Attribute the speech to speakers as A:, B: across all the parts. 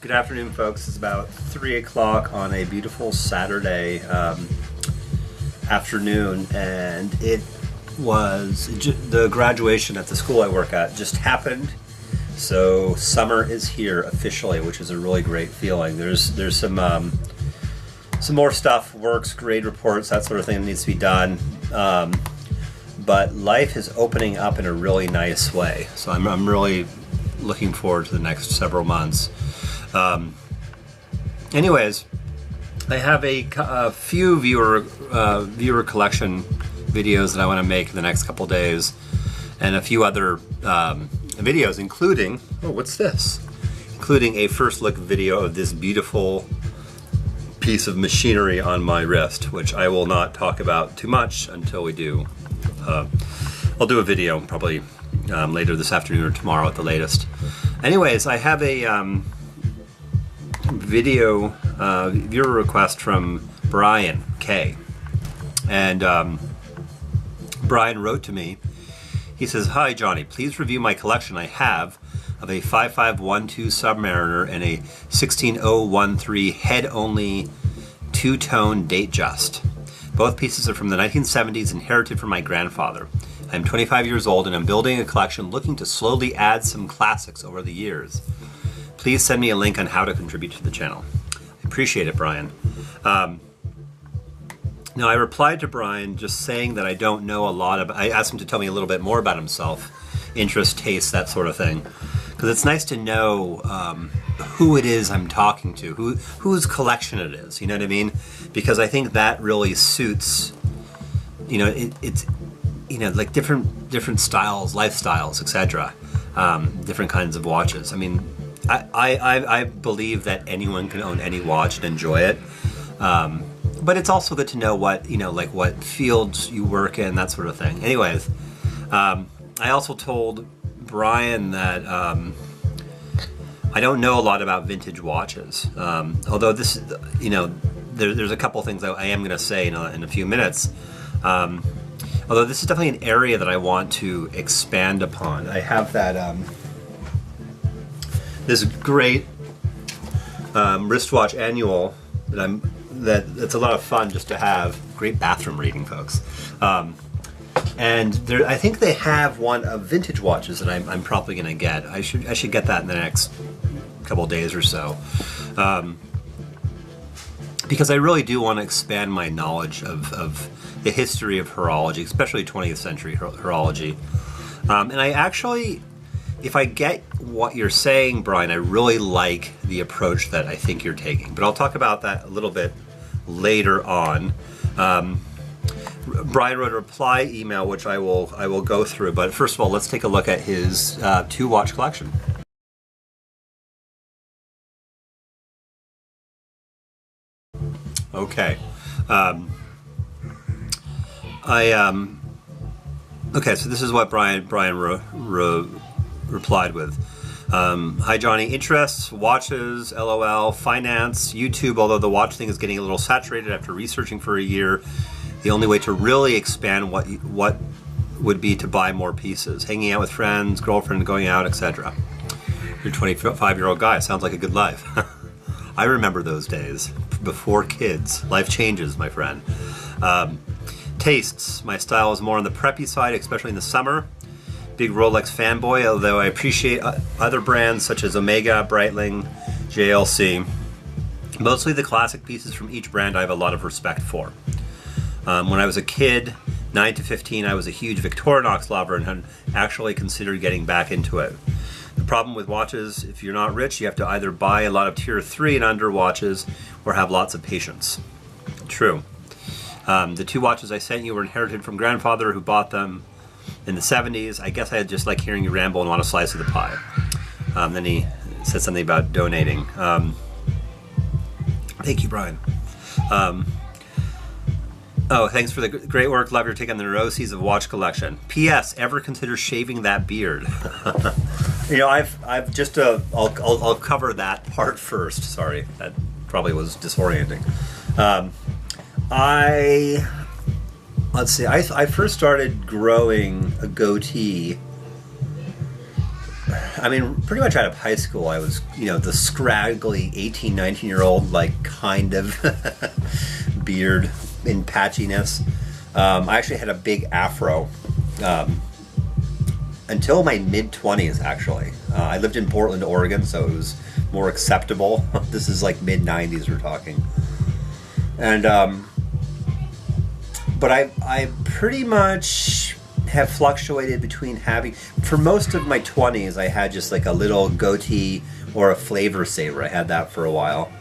A: Good afternoon, folks. It's about 3 o'clock on a beautiful Saturday afternoon, and the graduation at the school I work at just happened. So summer is here officially, which is a really great feeling. There's some more stuff, works, grade reports, that sort of thing that needs to be done. But life is opening up in a really nice way. So I'm really looking forward to the next several months. Anyways, I have a few viewer collection videos that I want to make in the next couple days, and a few other videos, including what's this? Including a first look video of this beautiful piece of machinery on my wrist, which I will not talk about too much until we do. I'll do a video probably later this afternoon or tomorrow at the latest. Anyways, I have a video viewer request from Brian K. And Brian wrote to me. He says, "Hi Johnny, please review my collection I have of a 5512 Submariner and a 16013 head-only two-tone Datejust. Both pieces are from the 1970s, inherited from my grandfather. I'm 25 years old and I'm building a collection looking to slowly add some classics over the years. Please send me a link on how to contribute to the channel." I appreciate it, Brian. Now, I replied to Brian just saying that I don't know a lot about. I asked him to tell me a little bit more about himself, interest, taste, that sort of thing, because it's nice to know who it is I'm talking to, whose collection it is. You know what I mean? Because I think that really suits. It's like different styles, lifestyles, etc. Different kinds of watches. I mean, I believe that anyone can own any watch and enjoy it. But it's also good to know what fields you work in, that sort of thing. Anyways, I also told Brian that I don't know a lot about vintage watches. Although this, there's a couple things I am going to say in a few minutes. Although this is definitely an area that I want to expand upon. I have that this great wristwatch annual that's a lot of fun just to have. Great bathroom reading, folks. And I think they have one of vintage watches that I'm probably going to get. I should get that in the next couple days or so, because I really do want to expand my knowledge of the history of horology, especially 20th century horology. And I actually, if I get what you're saying, Brian, I really like the approach that I think you're taking. But I'll talk about that a little bit later on. Brian wrote a reply email, which I will go through. But first of all, let's take a look at his two-watch collection. Okay. Okay, so this is what Brian replied with. "Hi Johnny, interests, watches, LOL, finance, YouTube, although the watch thing is getting a little saturated after researching for a year. The only way to really expand what would be to buy more pieces. Hanging out with friends, girlfriend, going out, etc. You're a 25-year-old guy, sounds like a good life." I remember those days, before kids. Life changes, my friend. Tastes, my style is more on the preppy side, especially in the summer. Big Rolex fanboy, although I appreciate other brands such as Omega, Breitling, JLC. Mostly the classic pieces from each brand I have a lot of respect for. When I was a kid, 9 to 15, I was a huge Victorinox lover and had actually considered getting back into it. The problem with watches, if you're not rich, you have to either buy a lot of tier 3 and under watches or have lots of patience. True. The two watches I sent you were inherited from grandfather, who bought them in the 70s. I guess I just like hearing you ramble and want a slice of the pie. Then he said something about donating. Thank you, Brian. Thanks for the great work. Love your take on the neuroses of watch collection. P.S. Ever consider shaving that beard? I've just I'll cover that part first. Sorry, that probably was disorienting. Let's see, I first started growing a goatee I mean, pretty much out of high school, I was, the scraggly 18, 19-year-old, like, kind of beard in patchiness. I actually had a big afro until my mid-20s, actually. I lived in Portland, Oregon, so it was more acceptable. This is like mid-90s we're talking. And, but I pretty much have fluctuated between having, for most of my 20s, I had just like a little goatee or a flavor saver. I had that for a while.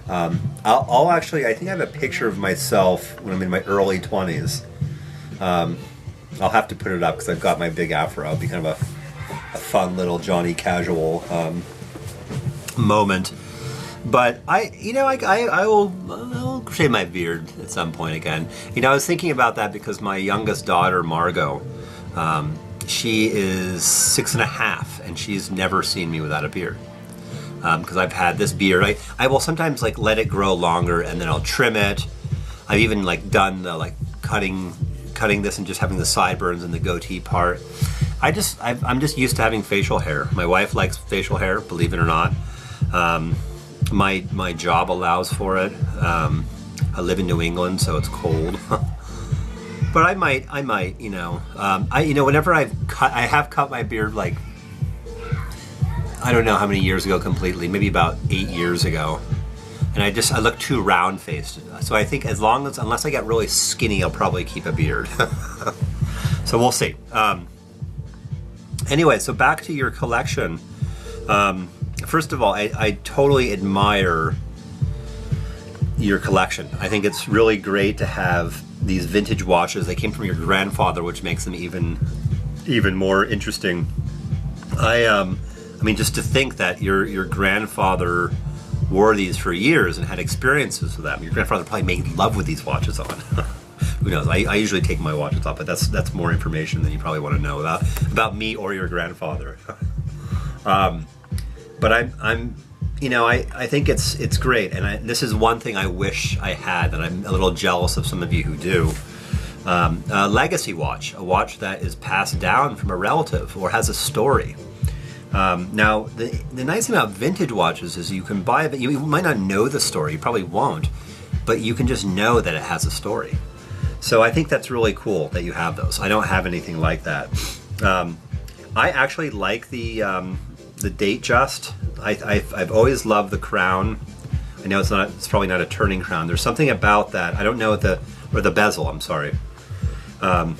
A: I'll actually, I think I have a picture of myself when I'm in my early 20s. I'll have to put it up because I've got my big afro. It'll be kind of a fun little Johnny Casual moment. But I'll shave my beard at some point again. I was thinking about that because my youngest daughter, Margot, she is 6.5, and she's never seen me without a beard. Because I've had this beard. I will sometimes like let it grow longer, and then I'll trim it. I've even like done the like cutting this and just having the sideburns and the goatee part. I'm just used to having facial hair. My wife likes facial hair, believe it or not. My job allows for it. I live in New England, so it's cold. But I might, whenever I have cut my beard, like, I don't know how many years ago completely, maybe about 8 years ago. And I look too round-faced. So I think unless I get really skinny, I'll probably keep a beard. So we'll see. Anyway, so back to your collection. First of all, I totally admire your collection. I think it's really great to have these vintage watches. They came from your grandfather, which makes them even more interesting. I mean, just to think that your grandfather wore these for years and had experiences with them. Your grandfather probably made love with these watches on. Who knows? I usually take my watches off, but that's more information than you probably want to know about me or your grandfather. But I think it's great, and this is one thing I wish I had that I'm a little jealous of some of you who do. A legacy watch, a watch that is passed down from a relative or has a story. Now, the nice thing about vintage watches is you can buy it, but you might not know the story, you probably won't, but you can just know that it has a story. So I think that's really cool that you have those. I don't have anything like that. I actually like the Datejust. I've always loved the crown. I know it's probably not a turning crown. There's something about that. I don't know or the bezel, I'm sorry. And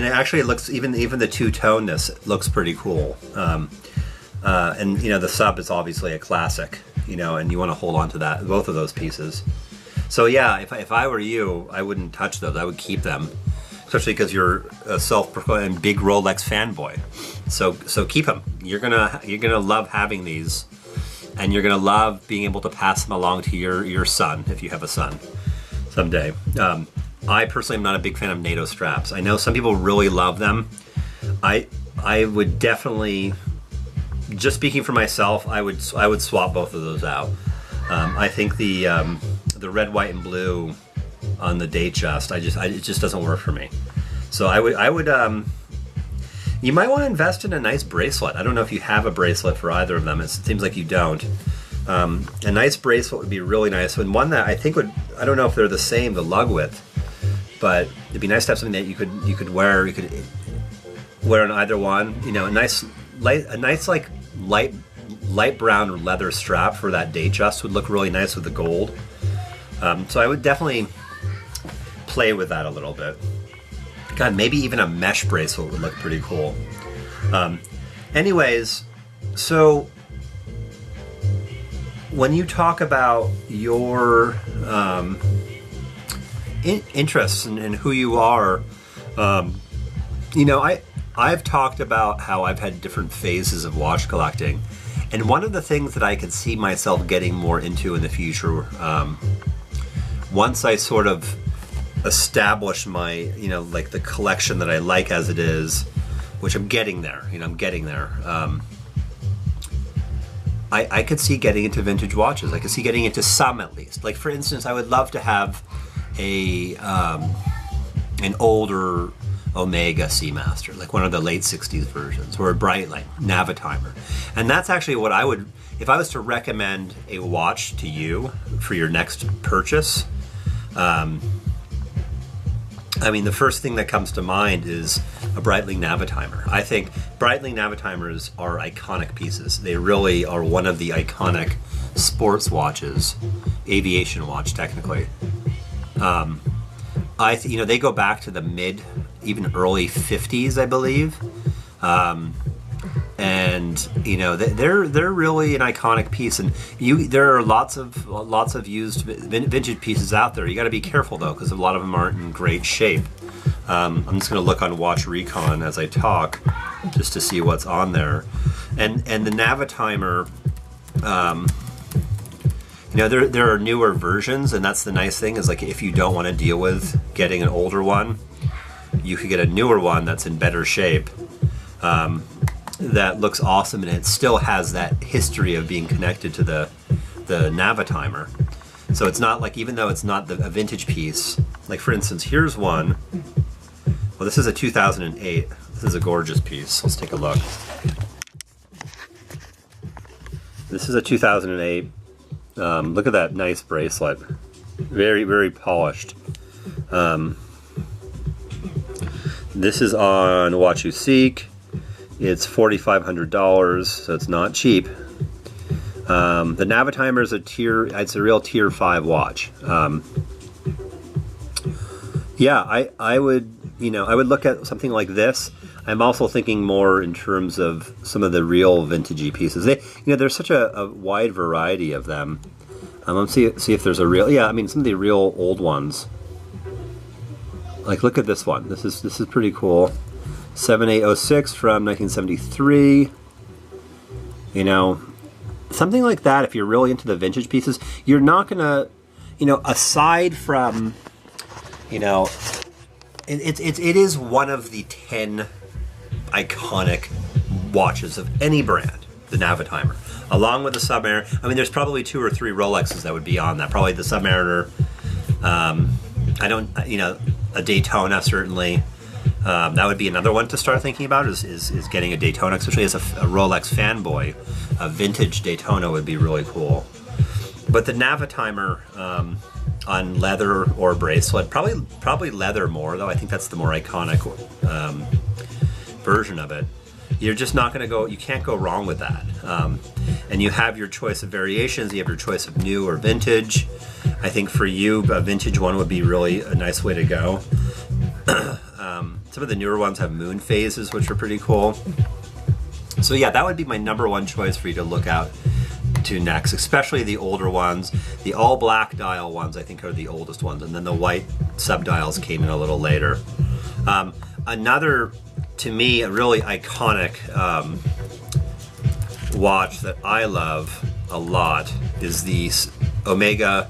A: actually it looks, even the two-toneness looks pretty cool. And the sub is obviously a classic, and you want to hold on to that, both of those pieces. So yeah, if I were you, I wouldn't touch those. I would keep them, especially because you're a self-proclaimed big Rolex fanboy. So keep them. You're gonna love having these, and you're gonna love being able to pass them along to your son if you have a son someday. I personally am not a big fan of NATO straps. I know some people really love them. I would definitely, just speaking for myself, I would swap both of those out. I think the red, white, and blue on the Datejust, it just doesn't work for me. So I would you might want to invest in a nice bracelet. I don't know if you have a bracelet for either of them. It seems like you don't. A nice bracelet would be really nice, and one that I think I don't know if they're the same, the lug width, but it'd be nice to have something that you could wear on either one. A nice like light brown leather strap for that Datejust would look really nice with the gold. So I would definitely play with that a little bit. God, maybe even a mesh bracelet would look pretty cool. Anyways, so when you talk about your interests and who you are, I've talked about how I've had different phases of watch collecting, and one of the things that I could see myself getting more into in the future, once I sort of establish my, like the collection that I like as it is, which I'm getting there, I'm getting there. I could see getting into vintage watches. I could see getting into some at least. Like for instance, I would love to have an older Omega Seamaster, like one of the late 60s versions, or a Breitling Navitimer. And that's actually what I would, if I was to recommend a watch to you for your next purchase, I mean, the first thing that comes to mind is a Breitling Navitimer. I think Breitling Navitimers are iconic pieces. They really are one of the iconic sports watches, aviation watch technically. They go back to the mid, even early 50s, I believe. They're really an iconic piece, and there are lots of used vintage pieces out there. You got to be careful though, because a lot of them aren't in great shape. I'm just going to look on Watch Recon as I talk, just to see what's on there, and the Navitimer. There are newer versions, and that's the nice thing, is like if you don't want to deal with getting an older one, you could get a newer one that's in better shape. That looks awesome, and it still has that history of being connected to the Navitimer. So it's not like, even though it's not a vintage piece, like for instance, here's one. Well, this is a 2008. This is a gorgeous piece. Let's take a look. This is a 2008. Look at that nice bracelet. Very, very polished. This is on Watch You Seek. It's $4,500, so it's not cheap. The Navitimer is it's a real tier 5 watch. I would look at something like this. I'm also thinking more in terms of some of the real vintagey pieces. There's such a wide variety of them. Let's see if there's a real, some of the real old ones. Like, look at this one. This is pretty cool. 7806 from 1973. Something like that. If you're really into the vintage pieces, you're not gonna, aside from, it is one of the 10 iconic watches of any brand, the Navitimer, along with the Submariner. I mean, there's probably 2 or 3 Rolexes that would be on that. Probably the Submariner. A Daytona certainly. That would be another one to start thinking about, is getting a Daytona, especially as a Rolex fanboy. A vintage Daytona would be really cool. But the Navitimer on leather or bracelet, probably leather more, though. I think that's the more iconic version of it. You're just not going to go, you can't go wrong with that. And you have your choice of variations, you have your choice of new or vintage. I think for you, a vintage one would be really a nice way to go. Some of the newer ones have moon phases, which are pretty cool. So yeah, that would be my #1 choice for you to look out to next, especially the older ones. The all black dial ones, I think, are the oldest ones, and then the white subdials came in a little later. Another, to me, a really iconic watch that I love a lot is the Omega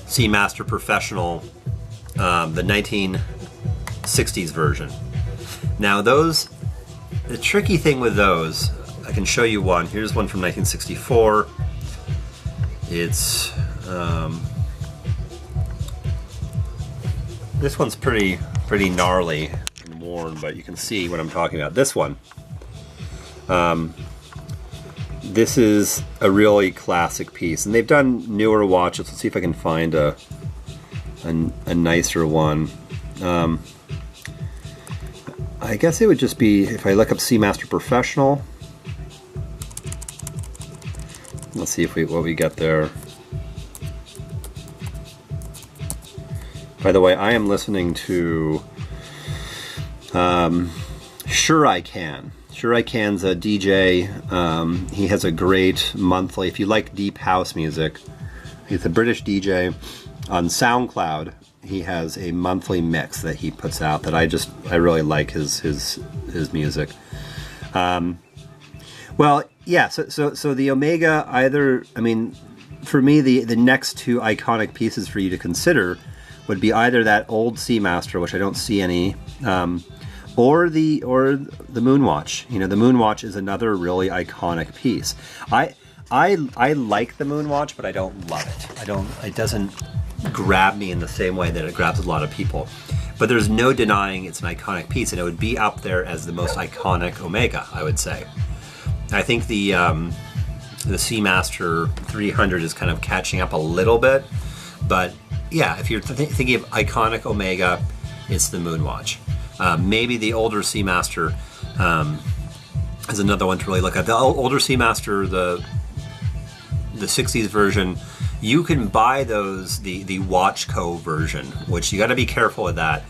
A: Seamaster Professional, the 1960s version. Now the tricky thing with those, I can show you one. Here's one from 1964. It's this one's pretty gnarly and worn, but you can see what I'm talking about. This one, this is a really classic piece, and they've done newer watches. Let's see if I can find a nicer one. I guess it would just be, if I look up Seamaster Professional. Let's see what we get there. By the way, I am listening to Sure I Can. Sure I Can's a DJ. He has a great monthly, if you like deep house music, he's a British DJ. On SoundCloud, he has a monthly mix that he puts out that I really like his music. Well, yeah, so the Omega, for me, the next 2 iconic pieces for you to consider would be either that old Seamaster, which I don't see any, or the Moonwatch. The Moonwatch is another really iconic piece. I like the Moonwatch, but I don't love it. It doesn't grab me in the same way that it grabs a lot of people. but there's no denying it's an iconic piece, and it would be up there as the most iconic Omega, I would say. I think the Seamaster 300 is kind of catching up a little bit, but yeah, if you're thinking of iconic Omega, it's the Moonwatch. Maybe the older Seamaster is another one to really look at. The older Seamaster, the 60s version, you can buy those, the Watchco version, which you got to be careful with that.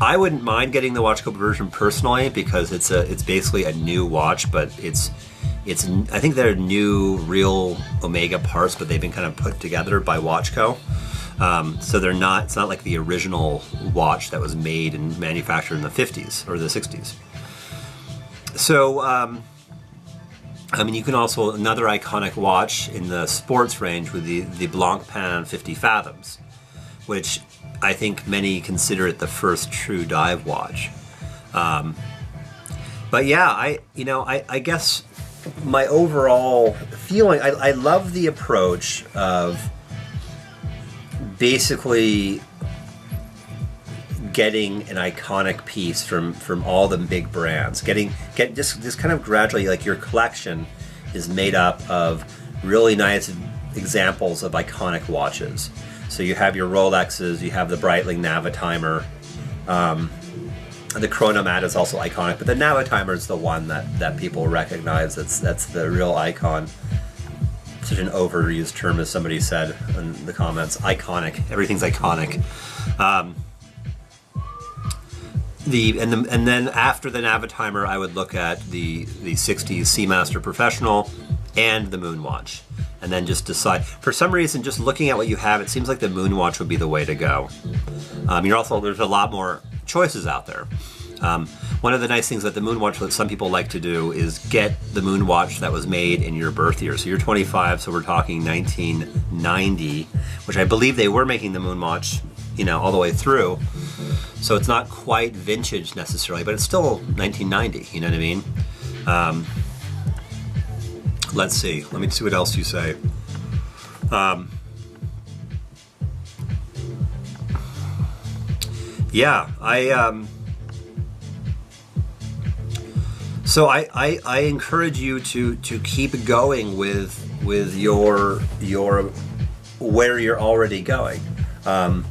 A: I wouldn't mind getting the Watchco version personally, because it's basically a new watch, but it's I think they're new real Omega parts, but they've been kind of put together by Watchco. So it's not like the original watch that was made and manufactured in the 50s or the 60s. So, I mean, you can also, another iconic watch in the sports range with the Blancpain 50 Fathoms, which I think many consider it the first true dive watch. But yeah, I guess my overall feeling, I love the approach of basically getting an iconic piece from all the big brands. Get just kind of gradually, like, your collection is made up of really nice examples of iconic watches. So you have your Rolexes, you have the Breitling Navitimer, the Chronomat is also iconic, but the Navitimer is the one that people recognize. That's the real icon. Such an overused term, as somebody said in the comments. Iconic. Everything's iconic. And then after the Navitimer, I would look at the 60s Seamaster Professional and the Moonwatch, and then just decide. For some reason, just looking at what you have, it seems like the Moonwatch would be the way to go. There's a lot more choices out there. One of the nice things that the Moonwatch that some people like to do is get the Moonwatch that was made in your birth year. So you're 25, so we're talking 1990, which I believe they were making the Moonwatch, all the way through. So it's not quite vintage necessarily, but it's still 1990, you know what I mean? Let's see. Let me see what else you say. Yeah, so I encourage you to keep going with your where you're already going. I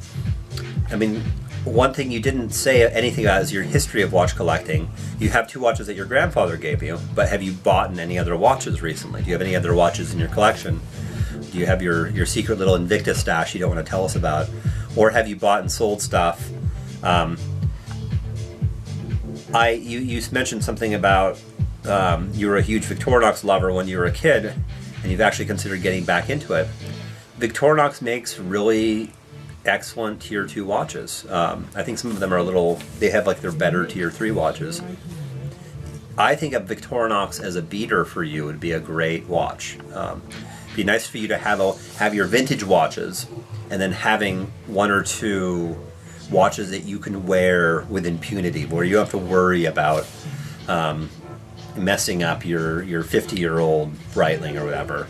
A: mean, one thing you didn't say anything about is your history of watch collecting. You have 2 watches that your grandfather gave you, but have you bought any other watches recently? Do you have any other watches in your collection? Do you have your secret little Invicta stash you don't want to tell us about? Or have you bought and sold stuff? You mentioned something about you were a huge Victorinox lover when you were a kid, and you've actually considered getting back into it. Victorinox makes really excellent Tier 2 watches. I think some of them are they have like their better Tier 3 watches. I think a Victorinox as a beater for you would be a great watch. It'd be nice for you to have your vintage watches, and then having 1 or 2 watches that you can wear with impunity, where you don't have to worry about messing up your 50-year-old Breitling or whatever.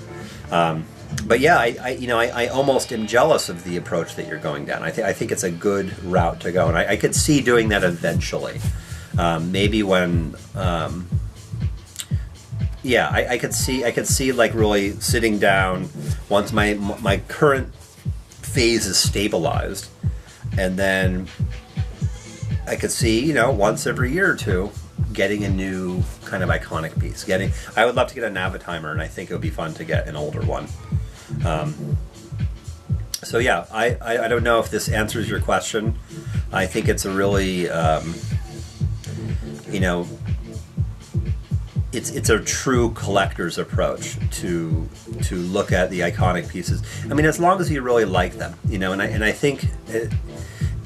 A: But yeah, I almost am jealous of the approach that you're going down. I think it's a good route to go, and I could see doing that eventually. Maybe when, I could see like really sitting down once my current phase is stabilized, and then I could see, once every year or 2, getting a new kind of iconic piece. I would love to get a Navitimer, and I think it would be fun to get an older one. So yeah, I don't know if this answers your question. I think it's a really, it's a true collector's approach to look at the iconic pieces. I mean, as long as you really like them, and I think.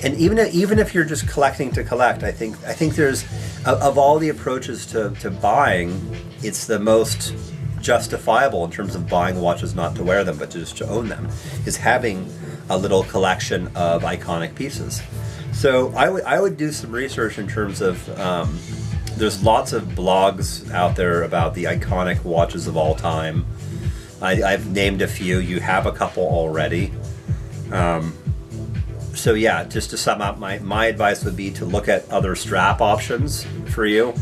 A: And even if you're just collecting to collect, I think there's, of all the approaches to buying, it's the most justifiable in terms of buying watches not to wear them but just to own them, is having a little collection of iconic pieces. So I would do some research in terms of, there's lots of blogs out there about the iconic watches of all time. I've named a few. You have a couple already. So yeah, just to sum up, my advice would be to look at other strap options for you.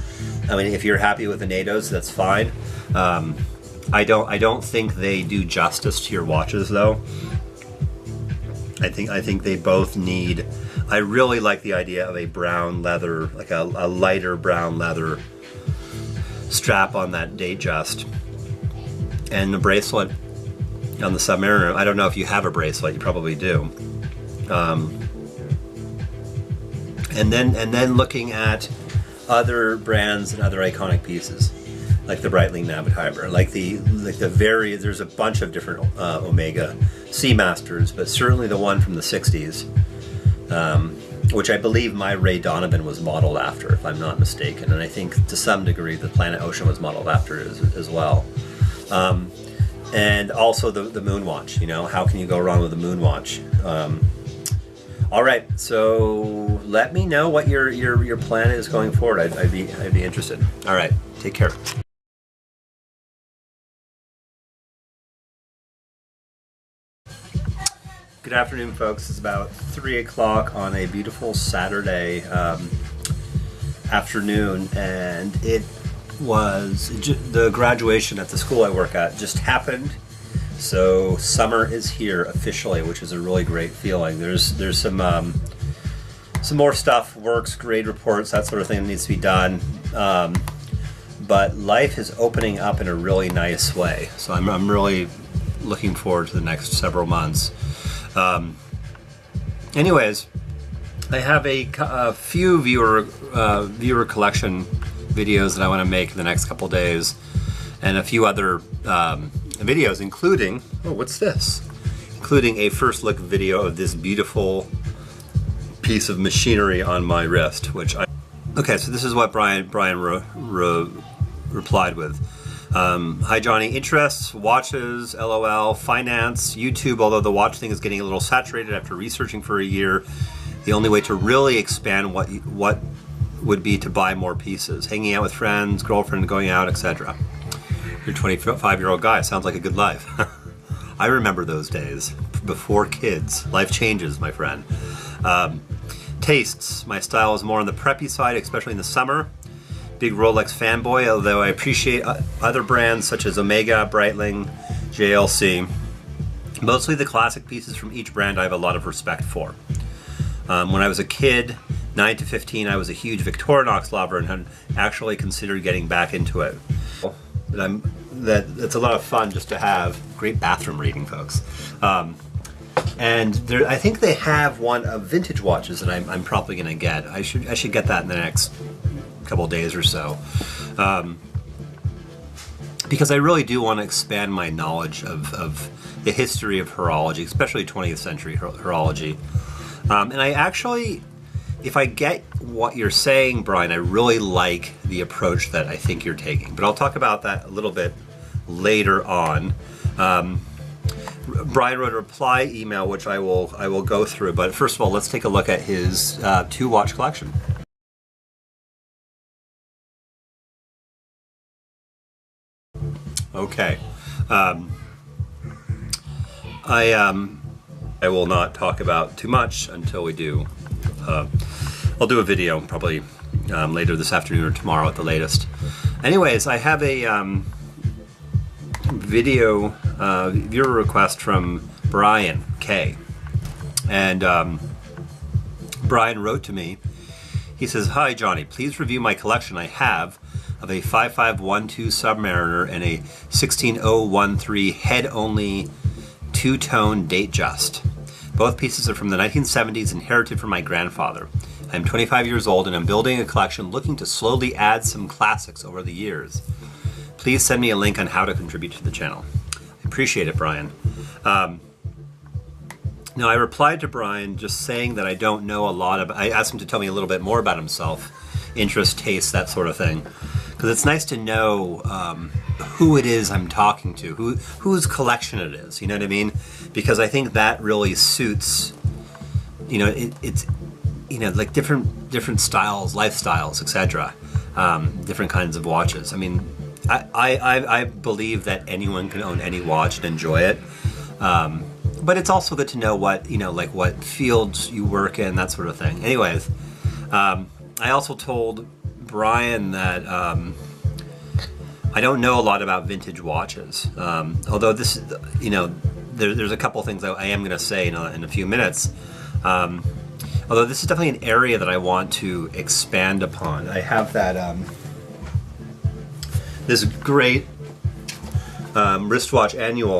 A: I mean, if you're happy with the NATOs, that's fine. I don't think they do justice to your watches, though. I think they both need. I really like the idea of a brown leather, like a lighter brown leather strap on that Datejust, and the bracelet on the Submariner. I don't know if you have a bracelet. You probably do. And then looking at other brands and other iconic pieces, like the Breitling Navitimer, there's a bunch of different Omega Seamasters, but certainly the one from the 60s, which I believe my Ray Donovan was modeled after, if I'm not mistaken, and I think to some degree the Planet Ocean was modeled after as well. And also the Moonwatch. You know, how can you go wrong with the Moonwatch? All right, so let me know what your plan is going forward. I'd be interested. All right, take care. Good afternoon, folks. It's about 3 o'clock on a beautiful Saturday afternoon, and it was the graduation at the school I work at just happened. So summer is here officially, which is a really great feeling. There's some more stuff, works, grade reports, that sort of thing that needs to be done. But life is opening up in a really nice way. So I'm really looking forward to the next several months. Anyways, I have a few viewer collection videos that I want to make in the next couple days, and a few other videos, including, oh, what's this? Including a first look video of this beautiful piece of machinery on my wrist, okay, so this is what Brian replied with. Hi Johnny, interests, watches, LOL, finance, YouTube, although the watch thing is getting a little saturated after researching for a year. The only way to really expand what would be to buy more pieces. Hanging out with friends, girlfriend, going out, etc. You're a 25-year-old guy. Sounds like a good life. I remember those days. Before kids. Life changes, my friend. Tastes. My style is more on the preppy side, especially in the summer. Big Rolex fanboy, although I appreciate other brands such as Omega, Breitling, JLC. Mostly the classic pieces from each brand I have a lot of respect for. When I was a kid, 9 to 15, I was a huge Victorinox lover and had actually considered getting back into it. It's a lot of fun just to have. Great bathroom reading, folks. And I think they have one of vintage watches that I'm probably going to get. I should get that in the next couple of days or so, because I really do want to expand my knowledge of the history of horology, especially 20th century horology. And I actually, if I get what you're saying, Brian, I really like the approach that I think you're taking. But I'll talk about that a little bit later on. Brian wrote a reply email, which I will go through. But first of all, let's take a look at his 2-watch collection. Okay. I will not talk about too much until we do. I'll do a video probably later this afternoon or tomorrow at the latest. Anyways, I have a video viewer request from Brian K. And Brian wrote to me. He says, "Hi Johnny, please review my collection I have of a 5512 Submariner and a 16013 head-only two-tone Datejust. Both pieces are from the 1970s, inherited from my grandfather. I'm 25 years old and I'm building a collection looking to slowly add some classics over the years. Please send me a link on how to contribute to the channel." I appreciate it, Brian. Now, I replied to Brian just saying that I don't know a lot about. I asked him to tell me a little bit more about himself, interest, taste, that sort of thing, because it's nice to know who it is I'm talking to, whose collection it is. You know what I mean? Because I think that really suits. You know, it's like different styles, lifestyles, etc. Different kinds of watches. I mean, I believe that anyone can own any watch and enjoy it. but it's also good to know what, like what fields you work in, that sort of thing. Anyways, I also told Brian that I don't know a lot about vintage watches. Although this, there's a couple things I am going to say in a few minutes. Although this is definitely an area that I want to expand upon. I have that this great wristwatch annual